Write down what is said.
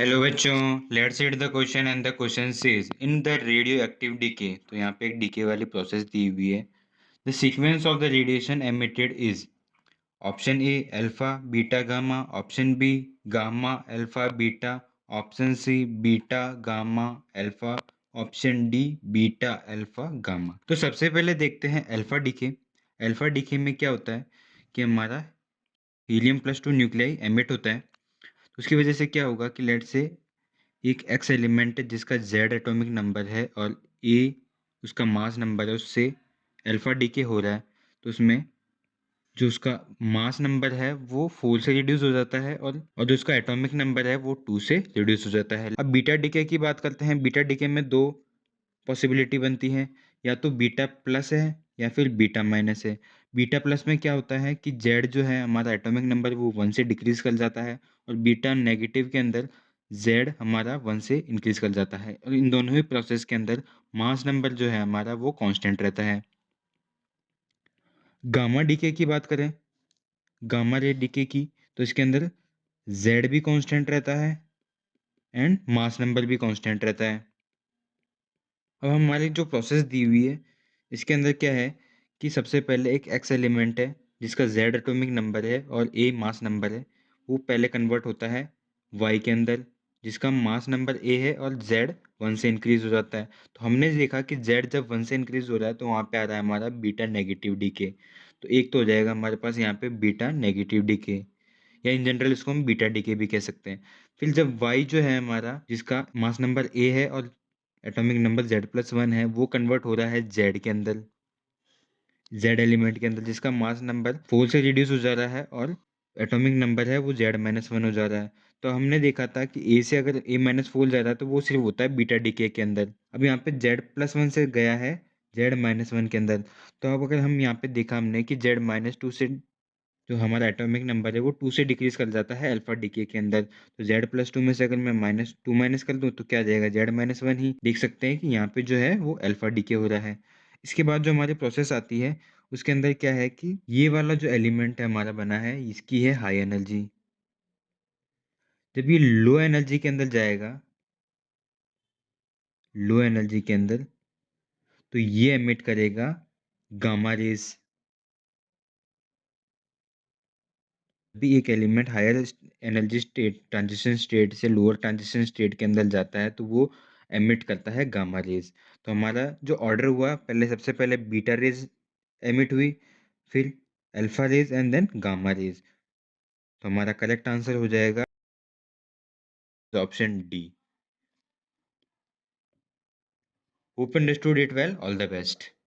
Hello बच्चों, let's read the question and the question says in the radioactive decay. तो यहाँ पे एक डीके वाली प्रोसेस दी हुई है। The sequence of the radiation emitted is option A alpha beta gamma, option B gamma alpha beta, option C beta gamma alpha, option D beta alpha gamma. तो सबसे पहले देखते हैं अल्फा डीके। अल्फा डीके में क्या होता है कि हमारा हीलियम+2 न्यूक्लियाई एमिट होता है। तो उसकी वजह से क्या होगा कि लेट से एक एक्स एलिमेंट है जिसका जेड एटॉमिक नंबर है और ए उसका मास नंबर है, उससे अल्फा डीके हो रहा है। तो उसमें जो उसका मास नंबर है वो 4 से रिड्यूस हो जाता है और जो उसका एटॉमिक नंबर है वो 2 से रिड्यूस हो जाता है। अब बीटा डीके की बात करते हैं। बीटा डीके में दो पॉसिबिलिटी बनती है, या तो बीटा प्लस है या फिर बीटा माइनस है। बीटा प्लस में क्या होता है कि जेड जो है हमारा एटॉमिक नंबर वो 1 से डिक्रीज कर जाता है, और बीटा नेगेटिव के अंदर जेड हमारा 1 से इंक्रीज कर जाता है, और इन दोनों ही प्रोसेस के अंदर मास नंबर जो है हमारा वो कांस्टेंट रहता है। गामा डीके की बात करें, गामा रे डीके की, तो इसके अंदर जेड भी कांस्टेंट रहता है एंड मास नंबर भी कांस्टेंट रहता है। अब हमारी जो प्रोसेस दी हुई है इसके अंदर क्या है कि सबसे पहले एक एक्स एलिमेंट है जिसका जेड एटॉमिक नंबर है और ए मास नंबर है, वो पहले कन्वर्ट होता है वाई के अंदर जिसका मास नंबर ए है और जेड 1 से इंक्रीज हो जाता है। तो हमने देखा कि जेड जब 1 से इंक्रीज हो रहा है तो वहाँ पे आ रहा है हमारा बीटा नेगेटिव डीके। तो एक तो हो जाएगा हमारे पास यहाँ पे बीटा नेगेटिव डीके, या इन जनरल इसको हम बीटा डीके भी कह सकते हैं। फिर जब वाई जो है हमारा जिसका मास नंबर ए है और एटॉमिक नंबर Z+1 है वो कन्वर्ट हो रहा है जेड के अंदर, जेड एलिमेंट के अंदर जिसका मास नंबर 4 से रिड्यूस हो जा रहा है और एटॉमिक नंबर है वो Z-1 हो जा रहा है। तो हमने देखा था कि ए से अगर A-4 जा रहा है तो वो सिर्फ होता है बीटा डीके के अंदर। अब यहाँ पे Z+1 से गया है Z-1 के अंदर। तो अब अगर हम यहाँ पे देखा हमने कि Z-2 से जो हमारा एटॉमिक नंबर है वो 2 से डिक्रीज कर जाता है अल्फा डीके के अंदर। तो Z+2 में से अगर मैं -2 माइनस कर दूं तो क्या आ जाएगा, Z-1 ही। देख सकते हैं कि यहाँ पे जो है वो अल्फा डीके हो रहा है। इसके बाद जो हमारी प्रोसेस आती है उसके अंदर क्या है कि ये वाला जो एलिमेंट है हमारा बना है इसकी है हाई एनर्जी। जब ये लो एनर्जी के अंदर जाएगा, लो एनर्जी के अंदर, तो ये एमिट करेगा गामा रेज। भी एक element higher energy state transition state से लोअर ट्रांजिशन स्टेट के अंदर जाता है तो वो एमिट करता है गामा रेज। तो हमारा जो ऑर्डर हुआ, पहले सबसे पहले बीटा रेज एमिट हुई, फिर alpha rays and then gamma rays. तो हमारा करेक्ट आंसर हो जाएगा option D. Hope understood it well, all the best.